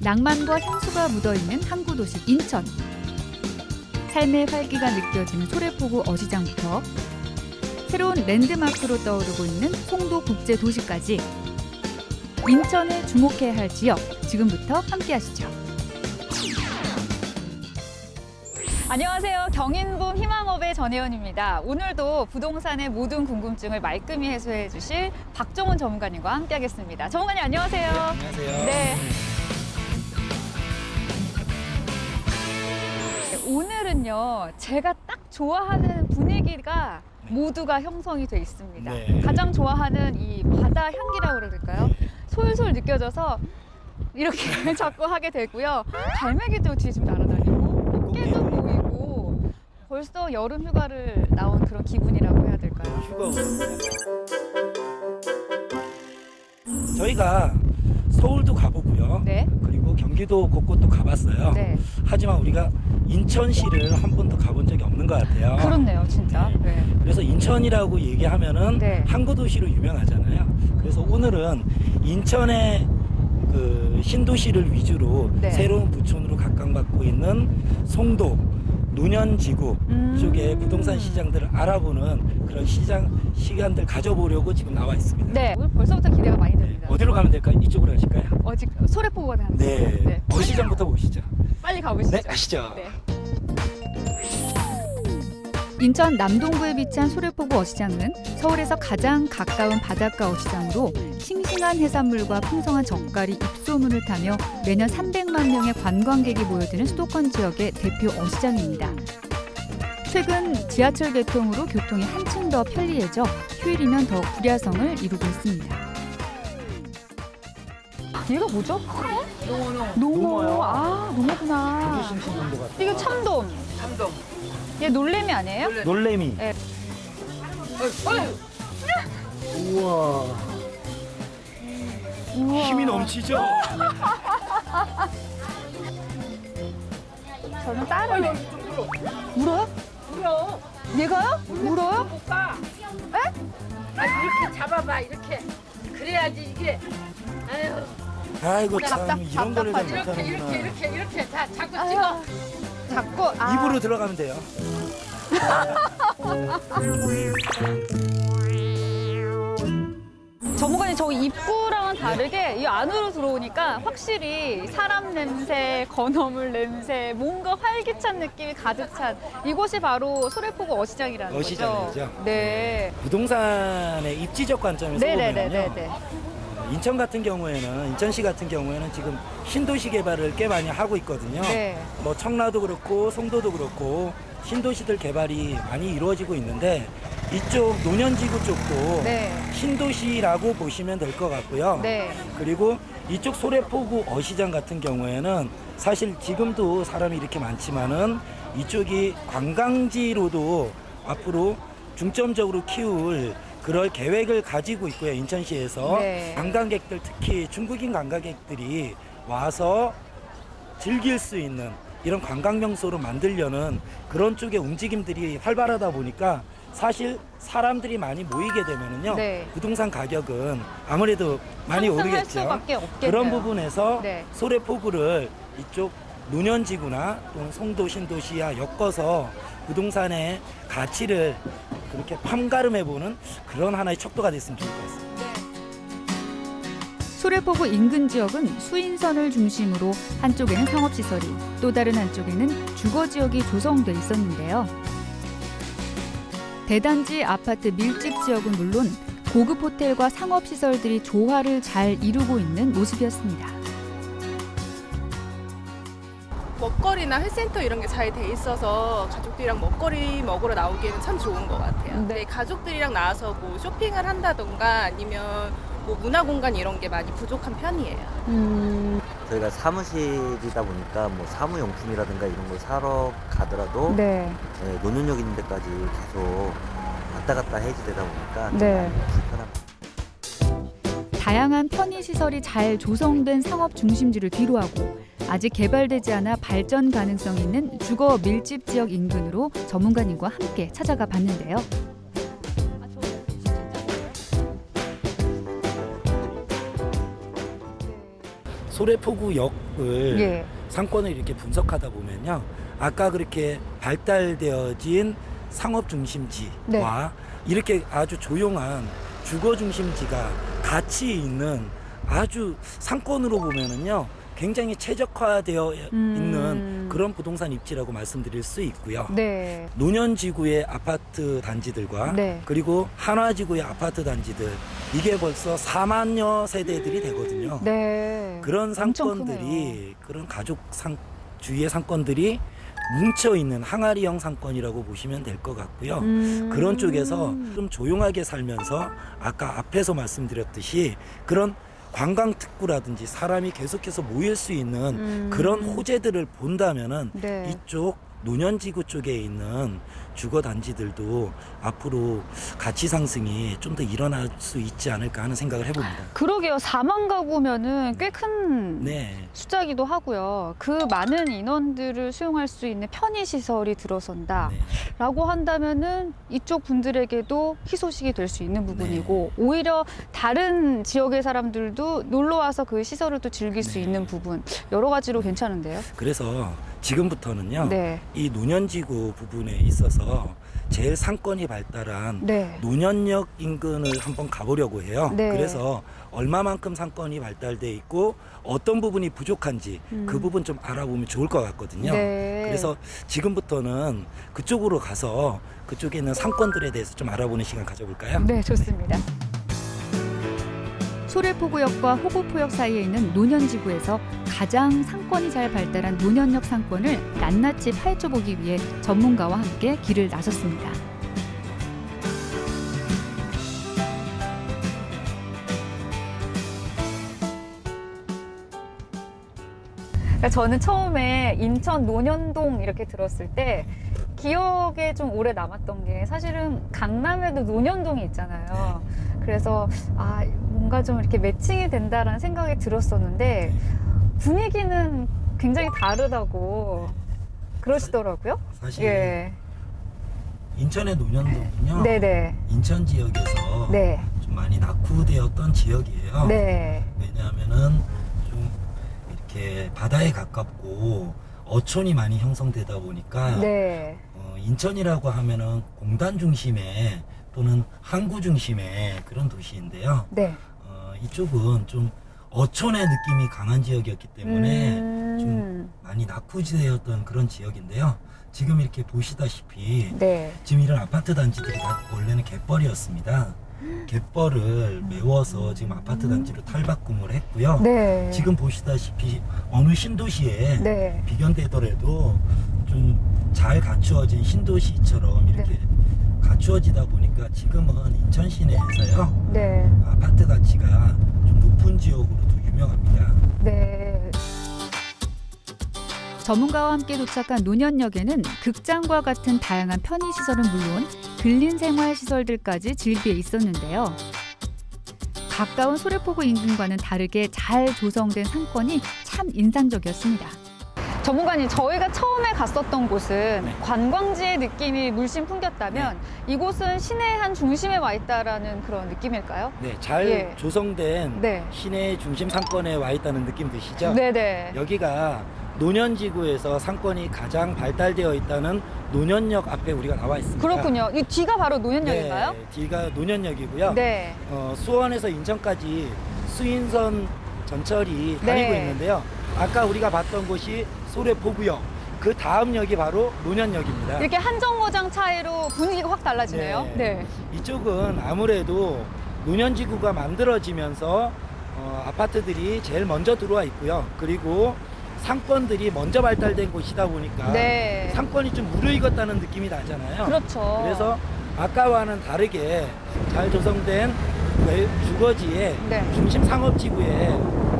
낭만과 향수가 묻어있는 항구 도시 인천. 삶의 활기가 느껴지는 소래포구 어시장부터 새로운 랜드마크로 떠오르고 있는 송도 국제도시까지 인천에 주목해야 할 지역, 지금부터 함께하시죠. 안녕하세요. 경인붐 희망업의 전혜원입니다. 오늘도 부동산의 모든 궁금증을 말끔히 해소해 주실 박종훈 전문가님과 함께하겠습니다. 전문가님 안녕하세요. 네, 안녕하세요. 네. 오늘은요, 제가 딱 좋아하는 분위기가 모두가 형성이 돼 있습니다. 네. 가장 좋아하는 이 바다 향기라고 그럴까요? 네. 솔솔 느껴져서 이렇게 자꾸 하게 되고요. 갈매기도 뒤에 좀 날아다니고 꽃게도 보이고 벌써 여름 휴가를 나온 그런 기분이라고 해야 될까요? 휴가 오는데 저희가 서울도 가보고요. 네. 그리고 경기도 곳곳도 가봤어요. 네. 하지만 우리가 인천시를 한 번도 가본 적이 없는 것 같아요. 그렇네요, 진짜. 네. 그래서 인천이라고 얘기하면은 네. 항구도시로 유명하잖아요. 그래서 오늘은 인천의 그 신도시를 위주로 네. 새로운 부촌으로 각광받고 있는 송도, 논현지구 쪽에 부동산 시장들을 알아보는 그런 시간들 가져보려고 지금 나와 있습니다. 네. 오늘 벌써부터 기대가 많이 됩니다. 어디로 가면 될까요? 이쪽으로 가실까요? 소래포구가 가는 네. 어시장부터 보시죠. 빨리 가보시죠. 네, 가시죠. 네. 인천 남동구에 위치한 소래포구 어시장은 서울에서 가장 가까운 바닷가 어시장으로 싱싱한 해산물과 풍성한 젓갈이 입소문을 타며 매년 300만 명의 관광객이 모여드는 수도권 지역의 대표 어시장입니다. 최근 지하철 개통으로 교통이 한층 더 편리해져 휴일이면 더 불야성을 이루고 있습니다. 얘가 뭐죠? 농어. 농어요. 아, 농어구나. 싱싱한 것 같아요. 이거 참돔. 얘 놀래미 아니에요? 놀래미. 네. 우와. 우와. 힘이 넘치죠? 저는 다른 물어요? 물어. 얘가요? 물어요? 못 가. 아, 이렇게 잡아봐, 이렇게. 그래야지 이게. 아유, 아이고 참 답답- 이런 거를 다 답답하지. 못하는구나. 이렇게 자, 자꾸 아유, 찍어. 자꾸 입으로 들어가면 돼요. 전문가님 저 입구랑은 다르게 이 안으로 들어오니까 확실히 사람 냄새, 건어물 냄새, 뭔가 활기찬 느낌이 가득 찬 이곳이 바로 소래포구 어시장이라는 거죠. 어시장이죠. 네. 부동산의 입지적 관점에서 보면요. 네네네네. 인천 같은 경우에는 인천시 같은 경우에는 지금 신도시 개발을 꽤 많이 하고 있거든요. 네. 뭐 청라도 그렇고 송도도 그렇고 신도시들 개발이 많이 이루어지고 있는데 이쪽 논현지구 쪽도 네. 신도시라고 보시면 될 것 같고요. 네. 그리고 이쪽 소래포구 어시장 같은 경우에는 사실 지금도 사람이 이렇게 많지만은 이쪽이 관광지로도 앞으로 중점적으로 키울 그럴 계획을 가지고 있고요. 인천시에서 네. 관광객들 특히 중국인 관광객들이 와서 즐길 수 있는 이런 관광 명소로 만들려는 그런 쪽의 움직임들이 활발하다 보니까 사실 사람들이 많이 모이게 되면은요. 네. 부동산 가격은 아무래도 많이 상승할 오르겠죠. 수밖에 없겠네요. 그런 부분에서 네. 소래포구를 이쪽 논현지구나 또는 송도 신도시와 엮어서 부동산의 가치를 그렇게 팜가름해보는 그런 하나의 척도가 됐으면 좋을 것 같습니다. 소래포구 인근 지역은 수인선을 중심으로 한쪽에는 상업시설이 또 다른 한쪽에는 주거지역이 조성돼 있었는데요. 대단지 아파트 밀집 지역은 물론 고급 호텔과 상업시설들이 조화를 잘 이루고 있는 모습이었습니다. 먹거리나 회센터 이런 게 잘 돼 있어서 가족들이랑 먹거리 먹으러 나오기에는 참 좋은 것 같아요. 네. 네, 가족들이랑 나와서 뭐 쇼핑을 한다던가 아니면 뭐 문화공간 이런 게 많이 부족한 편이에요. 저희가 사무실이다 보니까 뭐 사무용품이라든가 이런 걸 사러 가더라도 네. 논현역 있는 데까지 계속 왔다 갔다 해야지 되다 보니까 좀 네. 많이 불편합니다. 다양한 편의시설이 잘 조성된 상업 중심지를 뒤로하고 아직 개발되지 않아 발전 가능성 있는 주거 밀집 지역 인근으로 전문가님과 함께 찾아가 봤는데요. 소래포구역을 예. 상권을 이렇게 분석하다 보면요. 아까 그렇게 발달되어진 상업 중심지와 네. 이렇게 아주 조용한 주거 중심지가 같이 있는 아주 상권으로 보면은요. 굉장히 최적화되어 있는 그런 부동산 입지라고 말씀드릴 수 있고요. 네. 노년지구의 아파트 단지들과 네. 그리고 한화지구의 아파트 단지들 이게 벌써 4만여 세대들이 되거든요. 네. 그런 엄청 상권들이 크네요. 그런 주위의 상권들이 뭉쳐 있는 항아리형 상권이라고 보시면 될 것 같고요. 그런 쪽에서 좀 조용하게 살면서 아까 앞에서 말씀드렸듯이 그런 관광특구라든지 사람이 계속해서 모일 수 있는 그런 호재들을 본다면은 네. 이쪽 노년지구 쪽에 있는 주거 단지들도 앞으로 가치 상승이 좀 더 일어날 수 있지 않을까 하는 생각을 해봅니다. 그러게요. 4만 가구면은 꽤 큰 네. 숫자기도 하고요. 그 많은 인원들을 수용할 수 있는 편의 시설이 들어선다. 네. 라고 한다면은 이쪽 분들에게도 희소식이 될 수 있는 부분이고 오히려 다른 지역의 사람들도 놀러 와서 그 시설을 또 즐길 수 네. 있는 부분 여러 가지로 괜찮은데요. 그래서 지금부터는요. 네. 이 노년지구 부분에 있어서 제일 상권이 발달한 네. 노년역 인근을 한번 가보려고 해요. 네. 그래서 얼마만큼 상권이 발달돼 있고 어떤 부분이 부족한지 그 부분 좀 알아보면 좋을 것 같거든요. 네. 그래서 지금부터는 그쪽으로 가서 그쪽에 있는 상권들에 대해서 좀 알아보는 시간 가져볼까요? 네, 좋습니다. 소래포구역과 호구포역 사이에 있는 노년지구에서 가장 상권이 잘 발달한 노년역 상권을 낱낱이 파헤쳐보기 위해 전문가와 함께 길을 나섰습니다. 저는 처음에 인천 논현동 이렇게 들었을 때 기억에 좀 오래 남았던 게 사실은 강남에도 논현동이 있잖아요. 그래서 아 뭔가 좀 이렇게 매칭이 된다라는 생각이 들었었는데 분위기는 굉장히 다르다고 그러시더라고요. 사실 예. 인천의 노년동은요. 네네. 인천 지역에서 네. 좀 많이 낙후되었던 지역이에요. 네. 왜냐하면은 좀 이렇게 바다에 가깝고 어촌이 많이 형성되다 보니까 네. 인천이라고 하면은 공단 중심의 또는 항구 중심의 그런 도시인데요. 네. 이쪽은 좀 어촌의 느낌이 강한 지역이었기 때문에 좀 많이 낙후되었던 그런 지역인데요. 지금 이렇게 보시다시피 네. 지금 이런 아파트 단지들이 다 원래는 갯벌이었습니다. 갯벌을 메워서 지금 아파트 단지로 탈바꿈을 했고요. 네. 지금 보시다시피 어느 신도시에 네. 비견되더라도 좀 잘 갖추어진 신도시처럼 이렇게 갖추어지다 보니까 지금은 인천 시내에서요. 네. 아파트 가치가 좀 높은 지역으로도 유명합니다. 네. 전문가와 함께 도착한 노년역에는 극장과 같은 다양한 편의시설은 물론 근린생활시설들까지 즐비해 있었는데요. 가까운 소래포구 인근과는 다르게 잘 조성된 상권이 참 인상적이었습니다. 전문가님, 저희가 처음에 갔었던 곳은 네. 관광지의 느낌이 물씬 풍겼다면 이곳은 시내 한 중심에 와 있다라는 그런 느낌일까요? 네, 잘 예. 조성된 네. 시내 중심 상권에 와 있다는 느낌 드시죠? 네네. 여기가 노년지구에서 상권이 가장 발달되어 있다는 노년역 앞에 우리가 나와 있습니다. 그렇군요. 이 뒤가 바로 노년역인가요? 네, 뒤가 노년역이고요. 네. 수원에서 인천까지 수인선 전철이 다니고 네. 있는데요. 아까 우리가 봤던 곳이 소래포구역, 그 다음 역이 바로 노년역입니다. 이렇게 한 정거장 차이로 분위기가 확 달라지네요. 네. 이쪽은 아무래도 노년지구가 만들어지면서 아파트들이 제일 먼저 들어와 있고요. 그리고 상권들이 먼저 발달된 곳이다 보니까 네. 상권이 좀 무르익었다는 느낌이 나잖아요. 그렇죠. 그래서 아까와는 다르게 잘 조성된 주거지의 네. 중심 상업지구에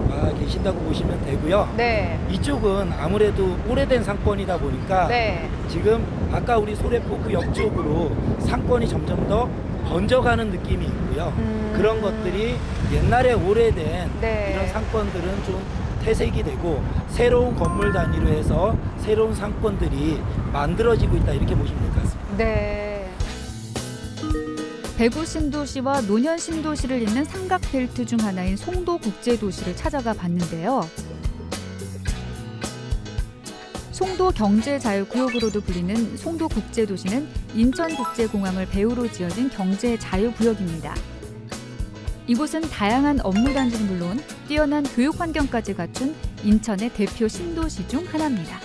와 계신다고 보시면 되고요. 네. 이쪽은 아무래도 오래된 상권이다 보니까 네. 지금 아까 우리 소래포구역 쪽으로 상권이 점점 더 번져가는 느낌이 있고요. 그런 것들이 옛날에 오래된 네. 이런 상권들은 좀 퇴색이 되고 새로운 건물 단위로 해서 새로운 상권들이 만들어지고 있다 이렇게 보시면 될 것 같습니다. 네. 대구 신도시와 노년 신도시를 잇는 삼각벨트 중 하나인 송도 국제도시를 찾아가 봤는데요. 송도 경제자유구역으로도 불리는 송도국제도시는 인천국제공항을 배후로 지어진 경제자유구역입니다. 이곳은 다양한 업무 단지는 물론 뛰어난 교육 환경까지 갖춘 인천의 대표 신도시 중 하나입니다.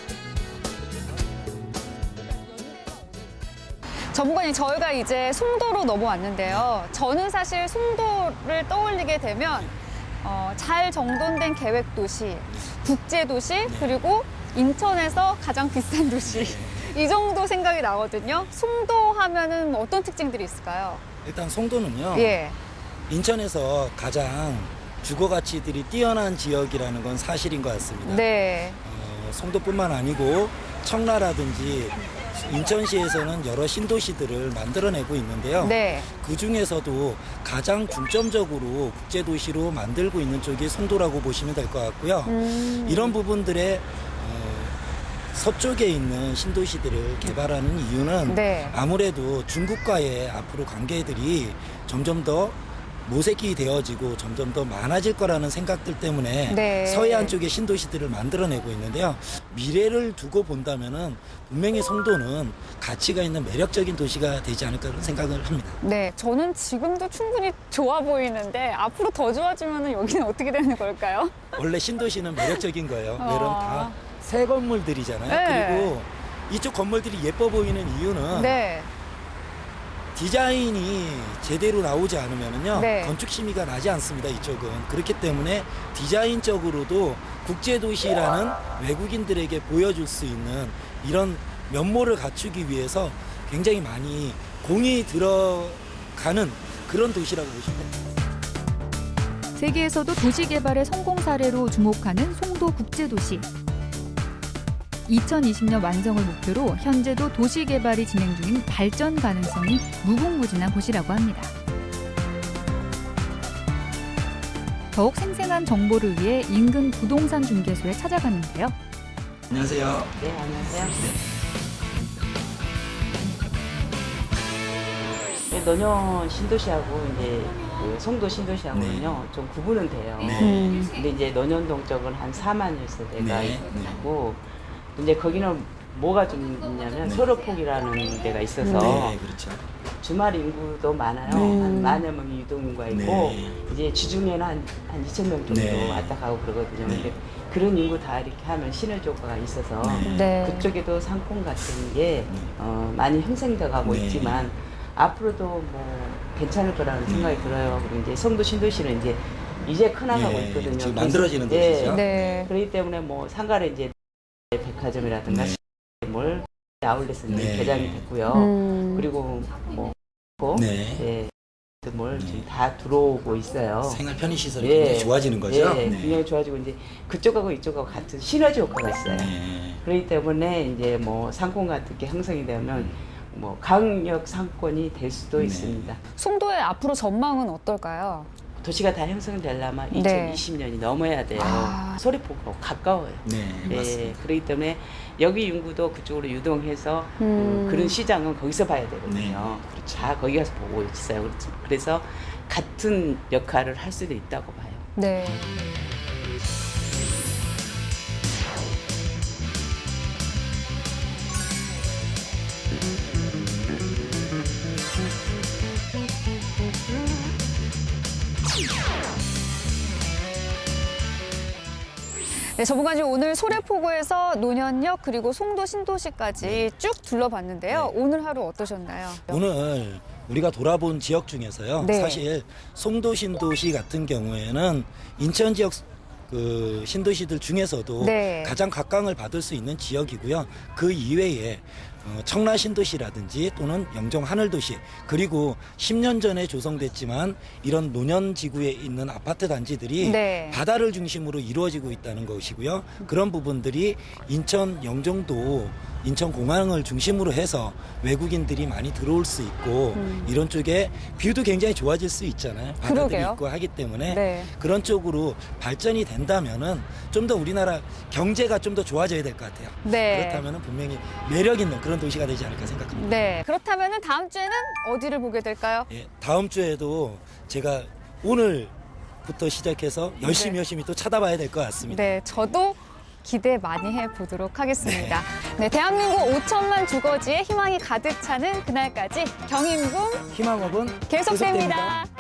전문가님, 저희가 이제 송도로 넘어왔는데요. 저는 사실 송도를 떠올리게 되면 잘 정돈된 계획도시, 국제도시, 그리고 인천에서 가장 비싼 도시, 이 정도 생각이 나거든요. 송도 하면은 뭐 어떤 특징들이 있을까요? 일단 송도는요. 예. 인천에서 가장 주거 가치들이 뛰어난 지역이라는 건 사실인 것 같습니다. 네. 송도뿐만 아니고 청라라든지 인천시에서는 여러 신도시들을 만들어내고 있는데요. 네. 그 중에서도 가장 중점적으로 국제도시로 만들고 있는 쪽이 송도라고 보시면 될 것 같고요. 이런 부분들의 서쪽에 있는 신도시들을 개발하는 이유는 네. 아무래도 중국과의 앞으로 관계들이 점점 더 모색이 되어지고 점점 더 많아질 거라는 생각들 때문에 네. 서해안 쪽의 신도시들을 만들어내고 있는데요. 미래를 두고 본다면은 분명히 송도는 가치가 있는 매력적인 도시가 되지 않을까 그런 생각을 합니다. 네. 저는 지금도 충분히 좋아 보이는데 앞으로 더 좋아지면 여기는 어떻게 되는 걸까요? 원래 신도시는 매력적인 거예요. 왜냐면 다 새 건물들이잖아요. 네. 그리고 이쪽 건물들이 예뻐 보이는 이유는 네. 디자인이 제대로 나오지 않으면요 네. 건축 심의가 나지 않습니다. 이쪽은 그렇기 때문에 디자인적으로도 국제도시라는 외국인들에게 보여줄 수 있는 이런 면모를 갖추기 위해서 굉장히 많이 공이 들어가는 그런 도시라고 보시면 됩니다. 세계에서도 도시 개발의 성공 사례로 주목하는 송도 국제도시. 2020년 완성을 목표로 현재도 도시 개발이 진행 중인 발전 가능성이 무궁무진한 곳이라고 합니다. 더욱 생생한 정보를 위해 인근 부동산 중개소에 찾아갔는데요. 안녕하세요. 네, 안녕하세요. 네, 논현 신도시하고 이제 그 송도 신도시하고는요 좀 구분은 돼요. 네. 근데 이제 논현동 쪽은 한 4만여 세대가 네, 있고 이제 거기는 뭐가 좀 있냐면 소로폭이라는 데가 있어서 네, 그렇죠. 주말 인구도 많아요. 한 만여 명이 유동 인구가 있고 네. 이제 주중에는 한 2천 명 정도 네. 왔다 가고 그러거든요. 네. 근데 그런 인구 다 이렇게 하면 시너지 효과가 있어서 네. 그쪽에도 상권 같은 게 많이 형성돼 가고 네. 있지만 앞으로도 뭐 괜찮을 거라는 생각이 들어요. 그리고 이제 송도 신도시는 이제 커나가고 예, 있거든요. 지금 만들어지는 예. 도시죠. 네. 그렇기 때문에 뭐 상가에 이제 백화점이라든가 네. 몰 아울렛은 네. 개장이 됐고요. 그리고 뭐 네. 예, 뭘 지금 다 들어오고 있어요. 생활 편의 시설이 예. 굉장히 좋아지는 거죠. 예, 굉장히 좋아지고 이제 그쪽하고 이쪽하고 같은 시너지 효과가 있어요. 네. 그렇기 때문에 이제 뭐 상권 같은 게 형성이 되면 뭐 강력 상권이 될 수도 네. 있습니다. 송도의 앞으로 전망은 어떨까요? 도시가 다 형성되려면 네. 2020년이 넘어야 돼요. 아. 소래포구 가까워요. 네, 예, 맞습니다. 그렇기 때문에 여기 인구도 그쪽으로 유동해서 그런 시장은 거기서 봐야 되거든요. 네, 그렇죠. 다 거기 가서 보고 있어요. 그래서 같은 역할을 할 수도 있다고 봐요. 네. 네, 전문가님 오늘 소래포구에서 논현역 그리고 송도 신도시까지 쭉 둘러봤는데요. 오늘 하루 어떠셨나요? 오늘 우리가 돌아본 지역 중에서요. 네. 사실 송도 신도시 같은 경우에는 인천 지역 그 신도시들 중에서도 네. 가장 각광을 받을 수 있는 지역이고요. 그 이외에 청라 신도시라든지 또는 영종 하늘도시 그리고 10년 전에 조성됐지만 이런 논현 지구에 있는 아파트 단지들이 네. 바다를 중심으로 이루어지고 있다는 것이고요. 그런 부분들이 인천 영종도 인천공항을 중심으로 해서 외국인들이 많이 들어올 수 있고 이런 쪽에 뷰도 굉장히 좋아질 수 있잖아요. 바다들이 그러게요. 있고 하기 때문에 네. 그런 쪽으로 발전이 된다면은 좀 더 우리나라 경제가 좀 더 좋아져야 될 것 같아요. 네. 그렇다면은 분명히 매력 있는 그런 도시가 되지 않을까 생각합니다. 네. 그렇다면 다음 주에는 어디를 보게 될까요? 예, 다음 주에도 제가 오늘부터 시작해서 열심히 또 찾아봐야 될 것 같습니다. 네, 저도 기대 많이 해보도록 하겠습니다. 네, 대한민국 5천만 주거지에 희망이 가득 차는 그날까지 경인궁 희망업은 계속됩니다.